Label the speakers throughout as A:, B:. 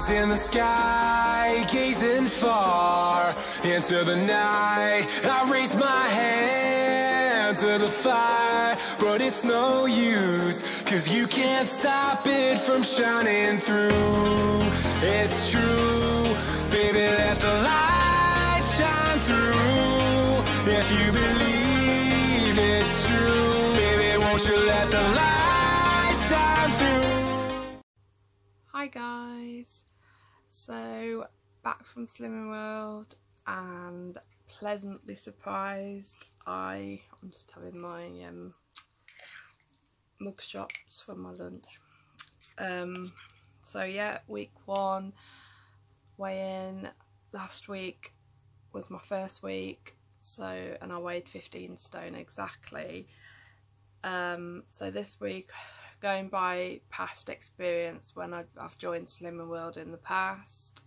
A: eyes in the sky, gazing far into the night. I raise my hand to the fire, but it's no use, 'cause you can't stop it from shining through. It's true, baby, let the light shine through. If you believe it's true, baby, won't you let the light shine through.
B: Hi guys, so back from Slimming World and pleasantly surprised. I'm just having my mug shots for my lunch. So yeah, week 1 weigh-in. Last week was my first week, and I weighed 15 stone exactly. So this week, going by past experience when I've joined Slimming World in the past,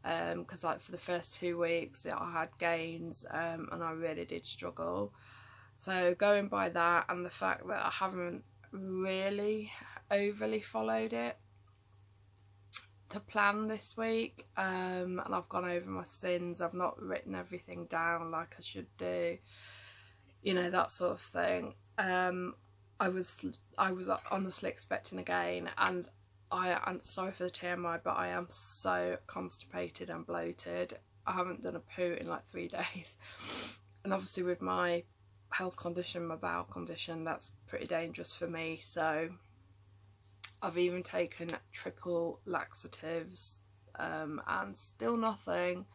B: because like for the first 2 weeks I had gains, and I really did struggle. So going by that and the fact that I haven't really overly followed it to plan this week, and I've gone over my sins, I've not written everything down like I should do, you know, that sort of thing. I was honestly expecting a gain, and I'm sorry for the TMI, but I am so constipated and bloated. I haven't done a poo in like 3 days, and obviously with my health condition, my bowel condition, that's pretty dangerous for me. So I've even taken triple laxatives, and still nothing.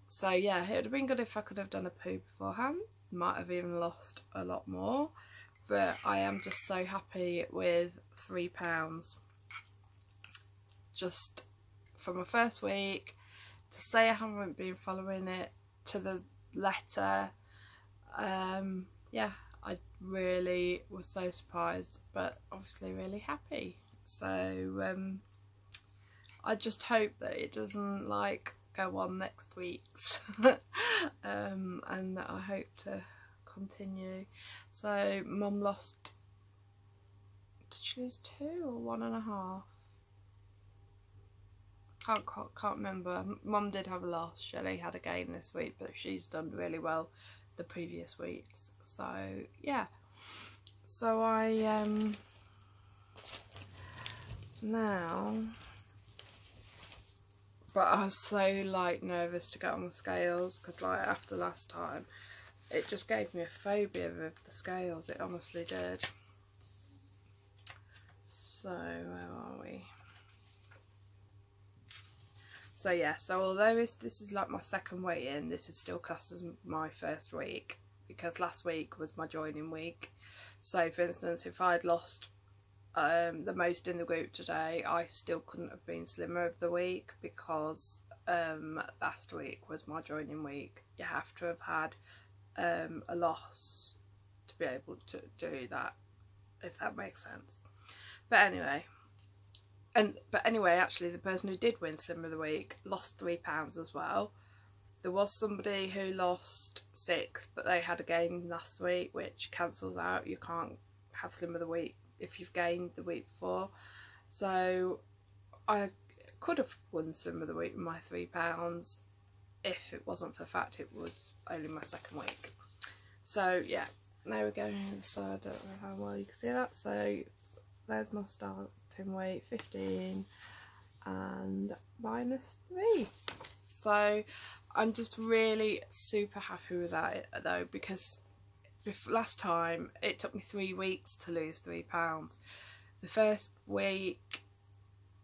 B: So yeah, it would have been good if I could have done a poo beforehand. Might have even lost a lot more, but I am just so happy with £3. Just for my first week, to say I haven't been following it to the letter, yeah, I really was so surprised, but obviously really happy. So I just hope that it doesn't like go on next week's and that I hope to continue. So Mum lost, did she lose 2 or 1.5? Can't remember. Mum did have a loss. Shelley had a gain this week, but she's done really well the previous weeks. So yeah, so I now, but I was so like nervous to get on the scales, because like after last time it just gave me a phobia of the scales, it honestly did. So where are we? So yeah, so although this is like my second weigh-in, this is still classed as my first week, because last week was my joining week. So for instance, if I'd lost the most in the group today, I still couldn't have been Slimmer of the week, because last week was my joining week. You have to have had a loss to be able to do that, if that makes sense. But anyway, actually the person who did win Slimmer of the week lost £3 as well. There was somebody who lost 6, but they had a gain last week, which cancels out. You can't have Slimmer of the week if you've gained the week before. So I could have won Slimmer of the week with my £3 if it wasn't for the fact it was only my second week. So yeah, there we go. So I don't know how well you can see that. So there's my starting weight, 15 and -3. So I'm just really super happy with that though, because last time it took me 3 weeks to lose £3. The first week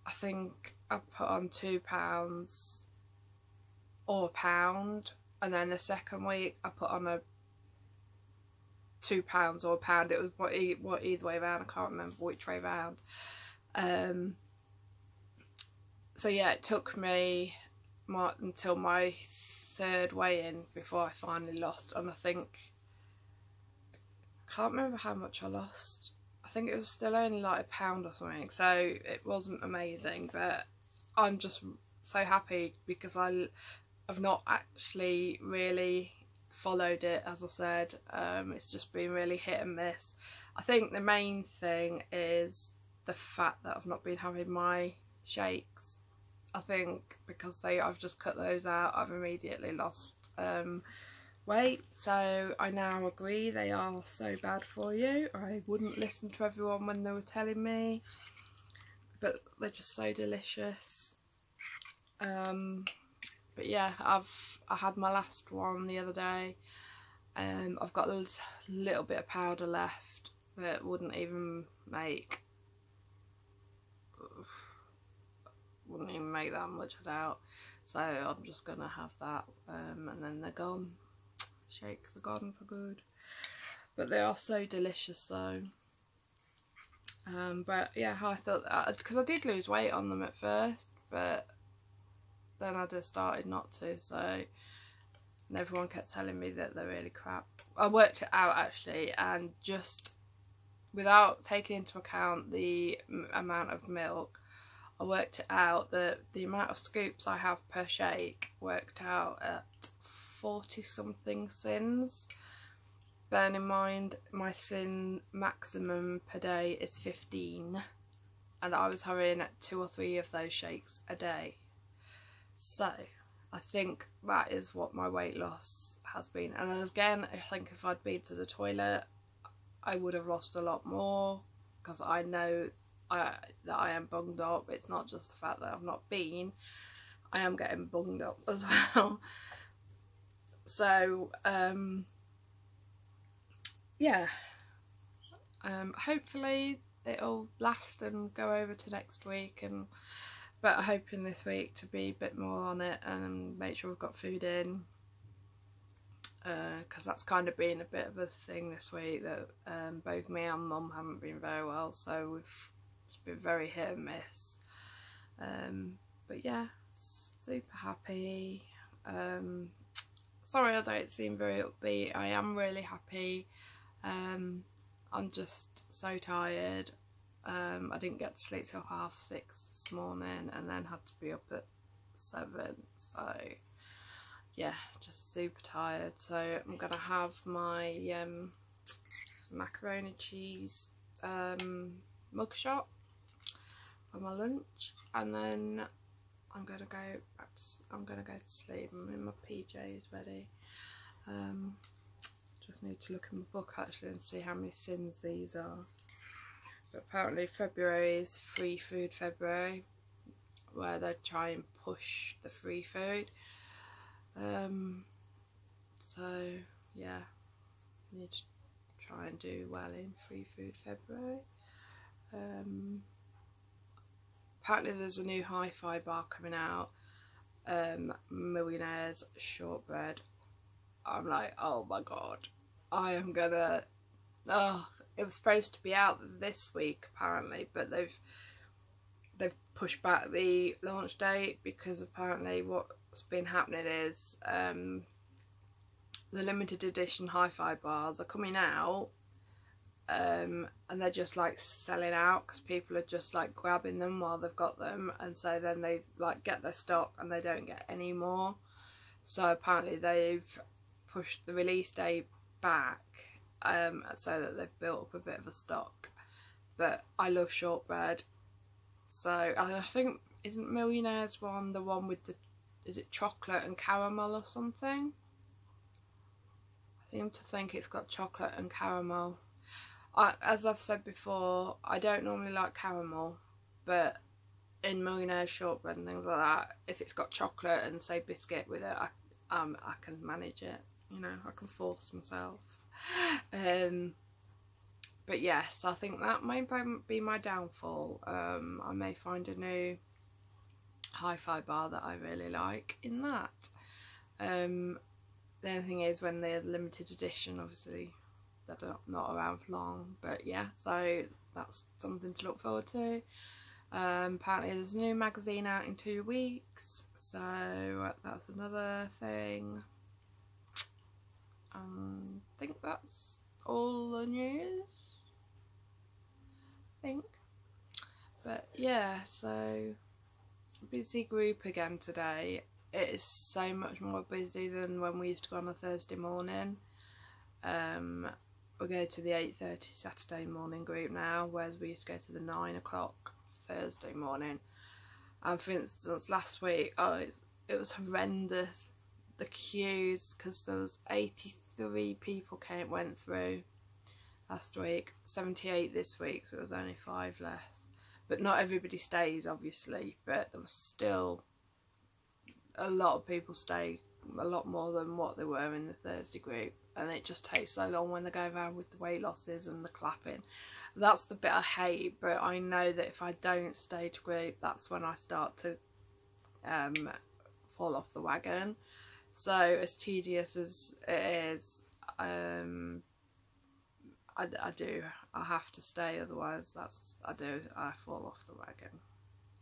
B: I think I put on £2 or £1, and then the second week I put on a £2 or £1. It was either way around, I can't remember which way around. So yeah, it took me until my 3rd weigh-in before I finally lost, and I can't remember how much I lost. I think it was still only like £1 or something, so it wasn't amazing, but I'm just so happy because I've not actually really followed it, as I said. It's just been really hit and miss. I think the main thing is the fact that I've not been having my shakes. I think because I've just cut those out, I've immediately lost weight. So I now agree they are so bad for you. I wouldn't listen to everyone when they were telling me, but they're just so delicious. But yeah, I had my last one the other day. I've got a little bit of powder left that wouldn't even make that much, I doubt. So I'm just gonna have that, and then they're gone. Shakes are gone for good, but they are so delicious though. But yeah, I thought that, because I did lose weight on them at first, but then I just started not to, so, and everyone kept telling me that they're really crap. I worked it out actually, and just without taking into account the amount of milk, I worked it out that the amount of scoops I have per shake worked out at 40 something sins. Bearing in mind my sin maximum per day is 15, and I was having 2 or 3 of those shakes a day. So I think that is what my weight loss has been. And again, I think if I'd been to the toilet I would have lost a lot more, because I know that I am bunged up. It's not just the fact that I've not been, I am getting bunged up as well. So yeah, hopefully it'll last and go over to next week, but I'm hoping this week to be a bit more on it and make sure we've got food in, because that's kind of been a bit of a thing this week, that both me and Mum haven't been very well, so it's been very hit and miss. But yeah, super happy. Sorry I don't seem very upbeat. I am really happy. I'm just so tired. I didn't get to sleep till 6:30 this morning, and then had to be up at 7, so yeah, just super tired. So I'm gonna have my macaroni cheese mugshot for my lunch, and then I'm gonna go to sleep. I'm in my PJs ready. Just need to look in my book actually and see how many sins these are. But apparently February is free food February, where they try and push the free food. So yeah, need to try and do well in free food February. Apparently there's a new HiFi bar coming out, Millionaire's Shortbread. I'm like, oh my god, I am gonna, it was supposed to be out this week apparently, but they've pushed back the launch date, because apparently what's been happening is the limited edition HiFi bars are coming out, and they're just like selling out, because people are just like grabbing them while they've got them, and so then they like get their stock and they don't get any more. So apparently they've pushed the release date back, so that they've built up a bit of a stock. But I love shortbread, so I think, isn't Millionaire's one the one with the, is it chocolate and caramel or something? I seem to think it's got chocolate and caramel. As I've said before, I don't normally like caramel, but in Millionaire's shortbread and things like that, if it's got chocolate and say biscuit with it, I can manage it, you know, I can force myself. But yes, I think that may be my downfall. I may find a new HiFi bar that I really like in that. The only thing is, when they're limited edition, obviously they're not around for long, but yeah, so that's something to look forward to. Apparently there's a new magazine out in 2 weeks, so that's another thing. I think that's all the news, I think. But yeah, so busy group again today. It is so much more busy than when we used to go on a Thursday morning. we go to the 8:30 Saturday morning group now, whereas we used to go to the 9 o'clock Thursday morning. And for instance, last week, it was horrendous, the queues, because there was 83 people went through last week, 78 this week, so it was only 5 less. But not everybody stays, obviously, but there was still a lot of people stay, a lot more than what they were in the Thursday group. And it just takes so long when they go around with the weight losses and the clapping. That's the bit I hate, but I know that if I don't stay to group, that's when I start to fall off the wagon. So as tedious as it is, I have to stay, otherwise I fall off the wagon.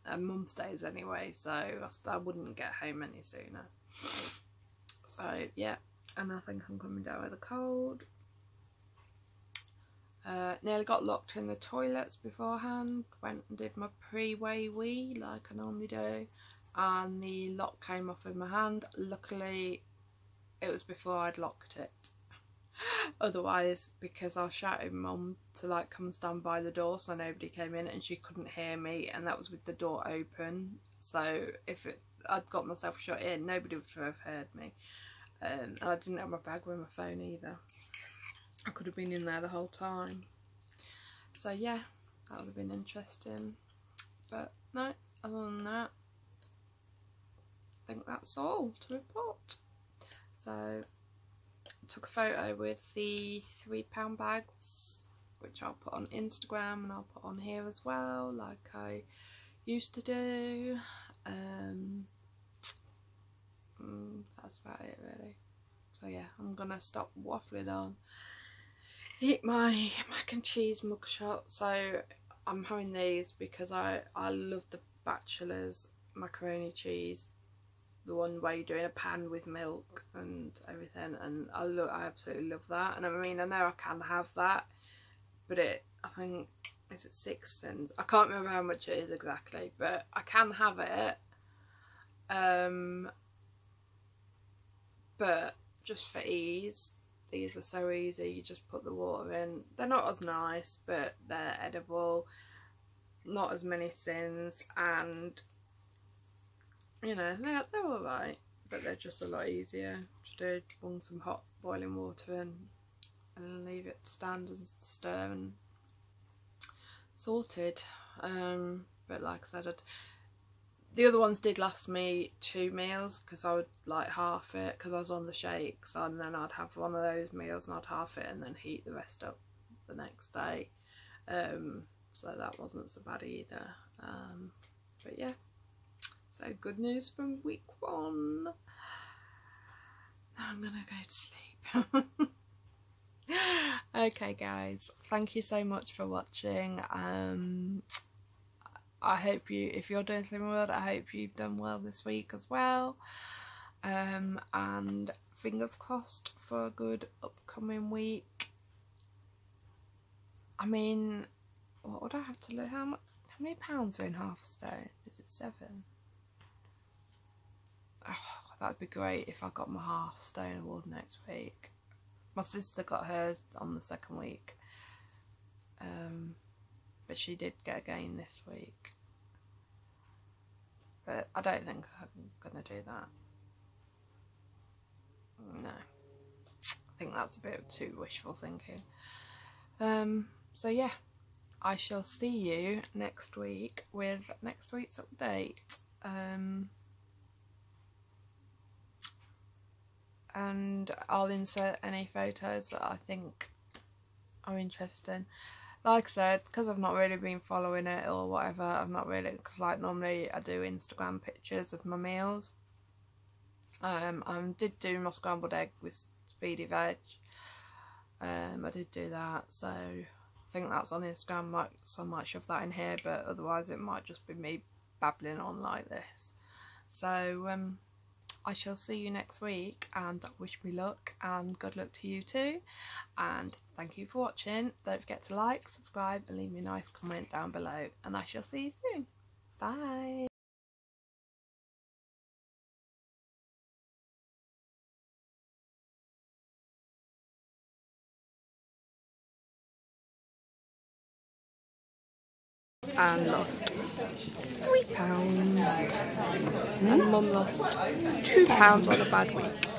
B: And Mum stays anyway, so I wouldn't get home any sooner. So yeah, and I think I'm coming down with a cold. Nearly got locked in the toilets beforehand. Went and did my pre-weigh wee like I normally do, and the lock came off in my hand. Luckily it was before I'd locked it. Otherwise, because I was shouting Mum to like come and stand by the door so nobody came in, and she couldn't hear me, and that was with the door open. So if I'd got myself shut in, nobody would have heard me. And I didn't have my bag with my phone either. I could have been in there the whole time. So yeah, that would have been interesting. But no, other than that, I think that's all to report. So took a photo with the £3 bags, which I'll put on Instagram and I'll put on here as well, like I used to do. That's about it really. So yeah, I'm gonna stop waffling on, eat my mac and cheese mugshot. So I'm having these because I love the Bachelor's macaroni cheese, the one where you're doing a pan with milk and everything, and I absolutely love that. And I mean, I know I can have that, but I think, is it 6 cents? I can't remember how much it is exactly, but I can have it. But just for ease, these are so easy. You just put the water in. They're not as nice, but they're edible. Not as many sins, and you know, they're alright, but they're just a lot easier to do. Bung some hot boiling water in and leave it to stand and stir, and sorted. But like I said, the other ones did last me 2 meals, because I would like half it because I was on the shakes, and then I'd have one of those meals and I'd half it and then heat the rest up the next day. So that wasn't so bad either. But yeah, so good news from week 1. Now I'm gonna go to sleep. Okay guys, thank you so much for watching. I hope if you're doing something well, I hope you've done well this week as well. And fingers crossed for a good upcoming week. I mean, what would I have to look? How many pounds are in half a stone? Is it 7? Oh, that'd be great if I got my half stone award next week. My sister got hers on the 2nd week. But she did get a gain this week. But I don't think I'm gonna do that. No, I think that's a bit too wishful thinking. So yeah, I shall see you next week with next week's update. And I'll insert any photos that I think are interesting. Like I said, because I've not really been following it or whatever, I've not really, because like normally I do Instagram pictures of my meals. I did do my scrambled egg with speedy veg. I did do that, so I think that's on Instagram. So I might shove that in here, but otherwise it might just be me babbling on like this. So I shall see you next week, and wish me luck and good luck to you too. And thank you for watching. Don't forget to like, subscribe and leave me a nice comment down below, and I shall see you soon. Bye. and lost £3. And Mum lost £2 on a bad week.